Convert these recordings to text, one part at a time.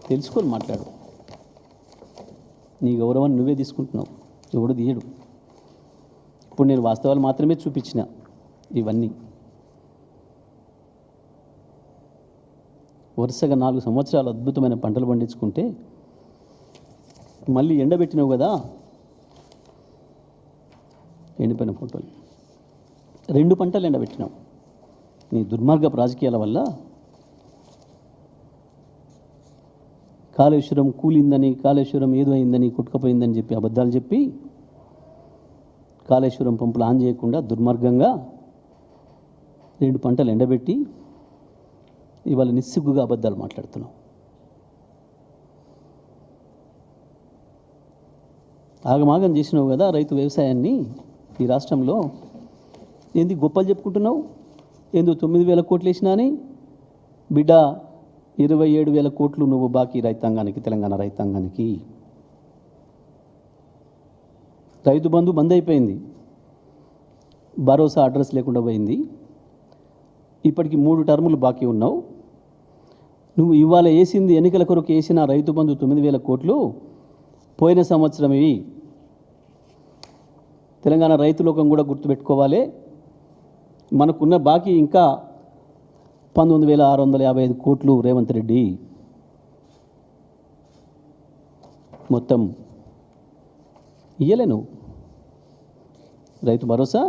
తెలుసుకొని మాట్లాడు. నీ గౌరవాన్ని నువ్వే తీసుకుంటున్నావు, ఎవడు తీయడు. ఇప్పుడు నేను వాస్తవాలు మాత్రమే చూపించిన ఇవన్నీ. వరుసగా 4 సంవత్సరాలు అద్భుతమైన పంటలు పండించుకుంటే మళ్ళీ ఎండబెట్టినావు కదా, ఎండిపోయిన ఫోటోలు. 2 పంటలు ఎండబెట్టినావు. నీ దుర్మార్గపు రాజకీయాల వల్ల కాళేశ్వరం కూలిందని, కాళేశ్వరం ఏదో అయిందని, కొట్టుకపోయిందని చెప్పి అబద్ధాలు చెప్పి కాళేశ్వరం పంపులు ఆన్ చేయకుండా దుర్మార్గంగా 2 పంటలు ఎండబెట్టి ఇవాళ నిస్సిగ్గుగా అబద్ధాలు మాట్లాడుతున్నావు. ఆగమాగం చేసినావు కదా రైతు వ్యవసాయాన్ని ఈ రాష్ట్రంలో. ఏంది గొప్పలు చెప్పుకుంటున్నావు? ఏందో 9,000 కోట్లు వేసినా అని. బిడ్డ 27,000 కోట్లు నువ్వు బాకీ రైతాంగానికి, తెలంగాణ రైతాంగానికి. రైతు బంధు బంద్ అయిపోయింది, భరోసా అడ్రస్ లేకుండా పోయింది. ఇప్పటికి 3 టర్ములు బాకీ ఉన్నావు. నువ్వు ఇవాళ వేసింది, ఎన్నికల కొరకు వేసిన రైతు బంధు 9,000 కోట్లు పోయిన సంవత్సరం ఇవి. తెలంగాణ రైతు లోకం కూడా గుర్తుపెట్టుకోవాలి, మనకున్న బాకీ ఇంకా 19,655 కోట్లు. రేవంత్ రెడ్డి మొత్తం ఇయ్యలేను. రైతు భరోసా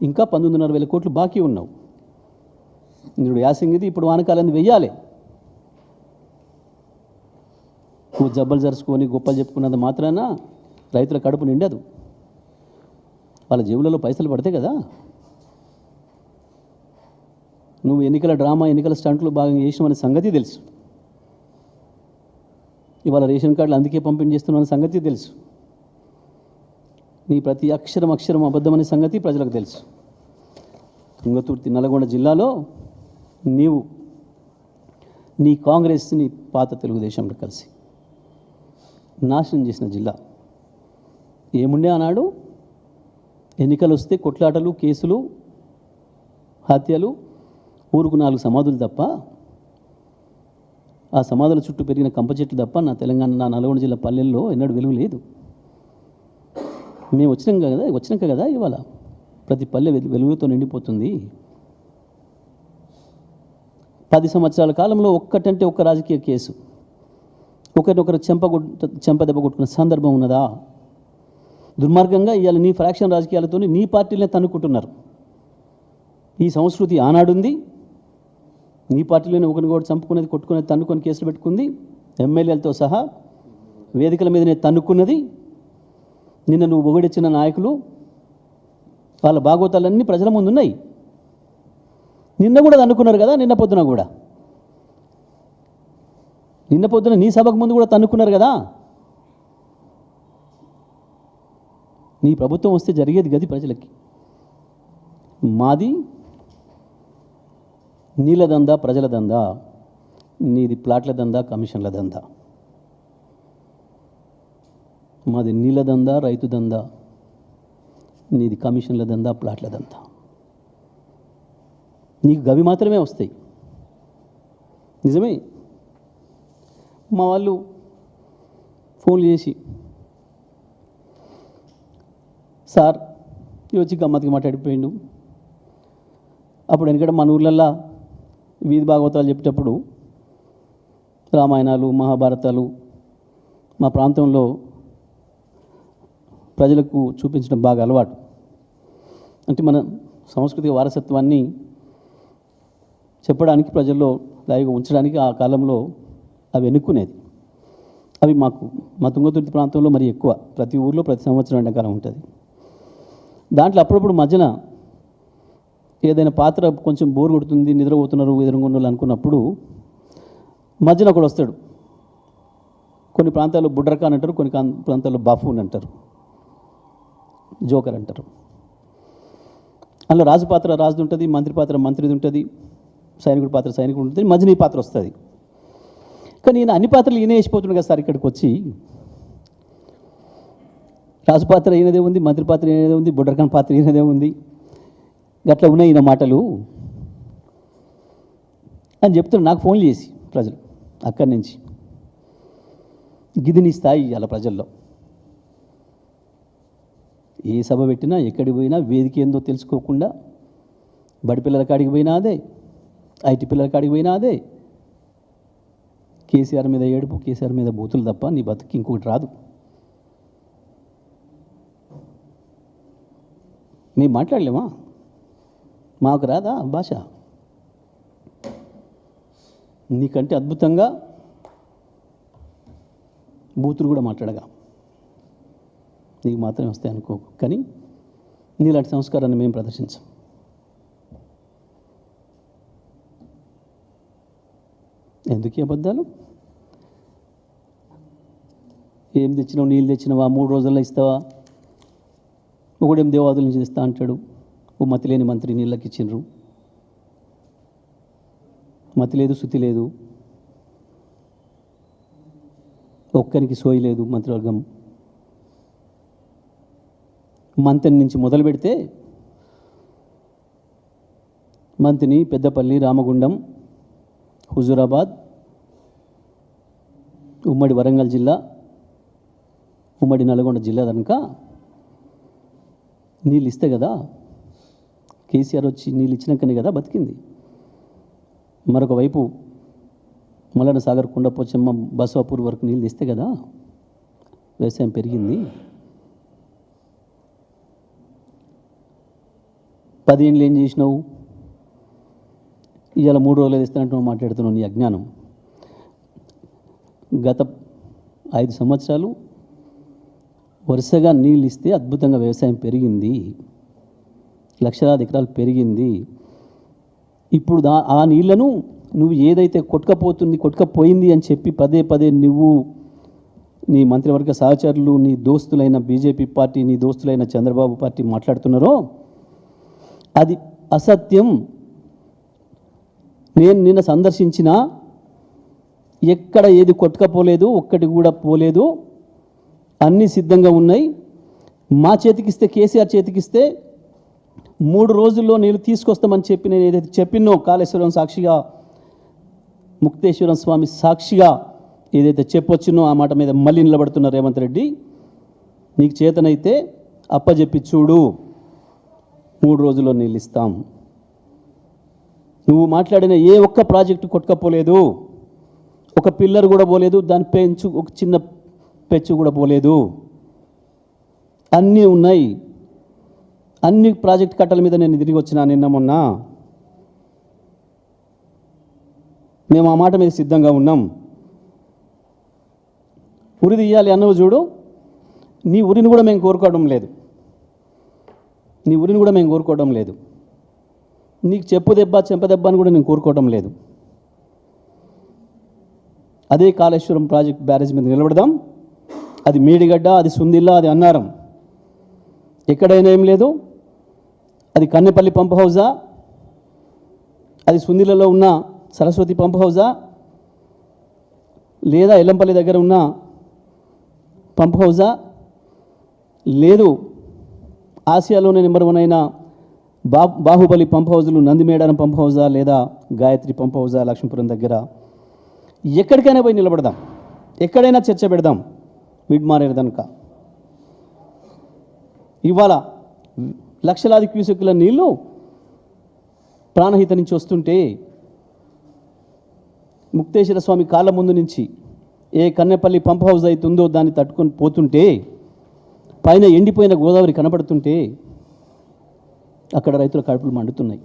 ఇంకా 19,500 కోట్లు బాకీ ఉన్నావు. ఇప్పుడు యాసింగిది, ఇప్పుడు వానకాలం వెయ్యాలి. నువ్వు జబ్బలు జరుచుకొని గొప్పలు చెప్పుకున్నంత మాత్రాన రైతుల కడుపు నిండదు. వాళ్ళ జేబులలో పైసలు పడతాయి కదా. నువ్వు ఎన్నికల డ్రామా, ఎన్నికల స్టంట్లు భాగంగా చేసినామనే సంగతి తెలుసు. ఇవాళ రేషన్ కార్డులు అందుకే పంపిణీ చేస్తున్నామనే సంగతి తెలుసు. నీ ప్రతి అక్షరం అబద్ధమనే సంగతి ప్రజలకు తెలుసు. తుంగతుర్తి, నల్గొండ జిల్లాలో నీవు నీ కాంగ్రెస్ని పాత తెలుగుదేశంలో కలిసి నాశనం చేసిన జిల్లా. ఏముండే ఆనాడు? ఎన్నికలు వస్తే కొట్లాటలు, కేసులు, హత్యలు, ఊరుకు 4 సమాధులు తప్ప, ఆ సమాధుల చుట్టూ పెరిగిన కంప చెట్లు తప్ప నా తెలంగాణ, నా నల్గొండ జిల్లా పల్లెల్లో ఎన్నడూ వెలుగు లేదు. మేము వచ్చినాక కదా ఇవాళ ప్రతి పల్లె వెలుగులతో నిండిపోతుంది. 10 సంవత్సరాల కాలంలో ఒక్కటంటే ఒక్క రాజకీయ కేసు, ఒకరినొకరు చెంపదెబ్బ కొట్టుకున్న సందర్భం ఉన్నదా? దుర్మార్గంగా ఇవాళ నీ ఫ్రాక్షన్ రాజకీయాలతో నీ పార్టీలనే తన్నుకుంటున్నారు. ఈ సంస్కృతి ఆనాడుంది. నీ పార్టీలోనే ఒకరిని కూడా చంపుకునేది, కొట్టుకునేది, తన్నుకొని కేసులు పెట్టుకుంది. ఎమ్మెల్యేలతో సహా వేదికల మీదనే తన్నుకున్నది. నిన్న నువ్వు పొగిడిచ్చిన నాయకులు, వాళ్ళ భాగవతాలన్నీ ప్రజల ముందు ఉన్నాయి. నిన్న కూడా తన్నుకున్నారు కదా. నిన్న పొద్దున నీ సభకు ముందు కూడా తన్నుకున్నారు కదా. నీ ప్రభుత్వం వస్తే జరిగేది గది ప్రజలకి. మాది నీళ్ళ దందా, ప్రజల దందా. నీది ప్లాట్ల దందా, కమిషన్ల దందా. మాది నీళ్ళ దందా, రైతు దందా. నీది కమిషన్ల దందా, ప్లాట్ల దందా. నీకు గవి మాత్రమే వస్తాయి. నిజమే. మా వాళ్ళు ఫోన్లు చేసి, సార్ వచ్చి గమ్మత్తుగా మాట్లాడిపోయిండు. అప్పుడు ఎందుకంటే మన ఊళ్ళల్లో వీధి భాగవతాలు చెప్పేటప్పుడు రామాయణాలు, మహాభారతాలు మా ప్రాంతంలో ప్రజలకు చూపించడం బాగా అలవాటు. అంటే మన సాంస్కృతిక వారసత్వాన్ని చెప్పడానికి, ప్రజల్లో లైవ్గా ఉంచడానికి ఆ కాలంలో అవి ఎన్నుకునేది. అవి మా తుంగతుర్తి ప్రాంతంలో మరి ఎక్కువ. ప్రతి ఊర్లో ప్రతి సంవత్సరం ఎండాకాలం ఉంటుంది. దాంట్లో అప్పుడప్పుడు మధ్యన ఏదైనా పాత్ర కొంచెం బోర్ కొడుతుంది, నిద్రపోతున్నారు ఎదురుగుండాలి అనుకున్నప్పుడు మధ్యన ఒకడు వస్తాడు. కొన్ని ప్రాంతాల్లో బుడ్రకాన్ అంటారు, కొన్ని ప్రాంతాల్లో బాఫూన్ అంటారు, జోకర్ అంటారు. అందులో రాజు పాత్ర రాజుది ఉంటుంది, మంత్రి పాత్ర మంత్రిది ఉంటుంది, సైనికుడి పాత్ర సైనికుడు ఉంటుంది, మధ్యన ఈ పాత్ర వస్తుంది. కానీ ఈయన అన్ని పాత్రలు ఈయన వేసిపోతున్నాడు కదా సార్. ఇక్కడికి వచ్చి రాజు పాత్ర ఈయనదే ఉంది, మంత్రి పాత్ర ఈయనదే ఉంది, బుడ్రకాన్ పాత్ర ఈయనదే ఉంది. గట్లా ఉన్నాయి ఈయన మాటలు అని చెప్తున్నారు నాకు ఫోన్ చేసి ప్రజలు అక్కడి నుంచి. గిది నీ స్థాయి ఇవాళ ప్రజల్లో. ఏ సభ పెట్టినా ఎక్కడికి పోయినా వేదిక ఏందో తెలుసుకోకుండా బడి పిల్లల కాడికి పోయినా అదే, ఐటీ పిల్లల కాడికి పోయినా అదే, కేసీఆర్ మీద ఏడుపు, కేసీఆర్ మీద బూతులు తప్ప నీ బతుకు ఇంకొకటి రాదు. మేము మాట్లాడలేమా? మాకు రాదా భాష? నీకంటే అద్భుతంగా బూతులు కూడా మాట్లాడగా నీకు మాత్రమే వస్తాయి అనుకో. కానీ నీలాంటి సంస్కారాన్ని మేము ప్రదర్శించాం. ఎందుకు ఈ అబద్ధాలు? ఏం తెచ్చినావు? నీళ్ళు తెచ్చినావా? 3 రోజుల్లో ఇస్తావా? ఒకడేం దేవాదుల నుంచి ఇస్తా అంటాడు. ఓ మతి లేని మంత్రి నీళ్ళకి ఇచ్చిండ్రు. మతి లేదు, శుతి లేదు, ఒక్కరికి సోయి లేదు మంత్రివర్గం. మంత్రి నుంచి మొదలు పెడితే మంత్రిని పెద్దపల్లి, రామగుండం, హుజూరాబాద్, ఉమ్మడి వరంగల్ జిల్లా, ఉమ్మడి నల్గొండ జిల్లా కనుక నీళ్ళు ఇస్తే కదా కేసీఆర్ వచ్చి నీళ్ళు ఇచ్చినాకనే కదా బతికింది. మరొక వైపు మల్లన్న సాగర్, కొండపోచమ్మ, బసవాపూర్ వరకు నీళ్ళు ఇస్తే కదా వ్యవసాయం పెరిగింది. 10 ఏళ్ళు ఏం చేసినావు? ఇవాళ 3 రోజులు ఇస్తానంటూ మాట్లాడుతున్నావు. నీ అజ్ఞానం. గత 5 సంవత్సరాలు వరుసగా నీళ్ళు ఇస్తే అద్భుతంగా వ్యవసాయం పెరిగింది, లక్షలాది ఎకరాలు పెరిగింది. ఇప్పుడు ఆ నీళ్లను నువ్వు ఏదైతే కొట్టుకపోయింది అని చెప్పి పదే పదే నువ్వు, నీ మంత్రివర్గ సహచరులు, నీ దోస్తులైన బీజేపీ పార్టీ, నీ దోస్తులైన చంద్రబాబు పార్టీ మాట్లాడుతున్నారో అది అసత్యం. నేను నిన్న సందర్శించిన ఎక్కడ ఏది కొట్టుకపోలేదు, ఒక్కటి కూడా పోలేదు, అన్నీ సిద్ధంగా ఉన్నాయి. మా చేతికిస్తే, కేసీఆర్ చేతికిస్తే 3 రోజుల్లో నీళ్ళు తీసుకొస్తామని చెప్పి నేను ఏదైతే చెప్పినో, కాళేశ్వరం సాక్షిగా, ముక్తేశ్వరం స్వామి సాక్షిగా ఏదైతే చెప్పొచ్చినో ఆ మాట మీద మళ్ళీ నిలబడుతున్న రేవంత్ రెడ్డి, నీకు చేతనైతే అప్పచెప్పి చూడు, 3 రోజుల్లో నీళ్ళు ఇస్తాం. నువ్వు మాట్లాడిన ఏ ఒక్క ప్రాజెక్టు కొట్టుకపోలేదు, ఒక పిల్లర్ కూడా పోలేదు, దాని పెంచు, ఒక చిన్న పెచ్చు కూడా పోలేదు, అన్నీ ఉన్నాయి. అన్ని ప్రాజెక్ట్ కట్టల మీద నేను తిరిగి వచ్చినా నిన్న మొన్న. మేము ఆ మాట మీద సిద్ధంగా ఉన్నాం. ఉరి తీయాలి అన్నవు చూడు, నీ ఉరిని కూడా మేము కోరుకోవడం లేదు, నీ ఉరిని కూడా మేము కోరుకోవడం లేదు. నీకు చెప్పు దెబ్బ, చెంపదెబ్బ అని కూడా నేను కోరుకోవడం లేదు. అదే కాళేశ్వరం ప్రాజెక్ట్ బ్యారేజ్ మీద నిలబడదాం. అది మేడిగడ్డ, అది సుందిల్లా, అది అన్నారం, ఎక్కడైనా ఏం లేదు. అది కన్నెపల్లి పంప్ హౌజా, అది సుందిలలో ఉన్న సరస్వతి పంప్ హౌజా, లేదా ఎల్లంపల్లి దగ్గర ఉన్న పంప్ హౌజా, లేదు ఆసియాలోనే నెంబర్ 1 అయిన బాహుబలి పంప్ హౌజులు, నందిమేడారం పంప్ హౌజా, లేదా గాయత్రి పంప్ హౌజా లక్ష్మీపురం దగ్గర, ఎక్కడికైనా పోయి నిలబడదాం, ఎక్కడైనా చర్చ పెడదాం. మిడ్ మారేరు కనుక ఇవాళ లక్షలాది క్యూసెక్కుల నీళ్లు ప్రాణహిత నుంచి వస్తుంటే, ముక్తేశ్వర స్వామి కాళ్ళ ముందు నుంచి ఏ కన్నెపల్లి పంప్ హౌస్ అవుతుందో దాన్ని తట్టుకొని పోతుంటే, పైన ఎండిపోయిన గోదావరి కనపడుతుంటే అక్కడ రైతుల కడుపులు మండుతున్నాయి.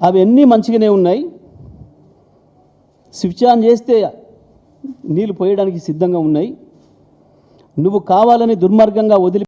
అవన్నీ మంచిగానే ఉన్నాయి. స్విచ్ ఆన్ చేస్తే నీళ్ళు పోయడానికి సిద్ధంగా ఉన్నాయి. నువ్వు కావాలని దుర్మార్గంగా వదిలి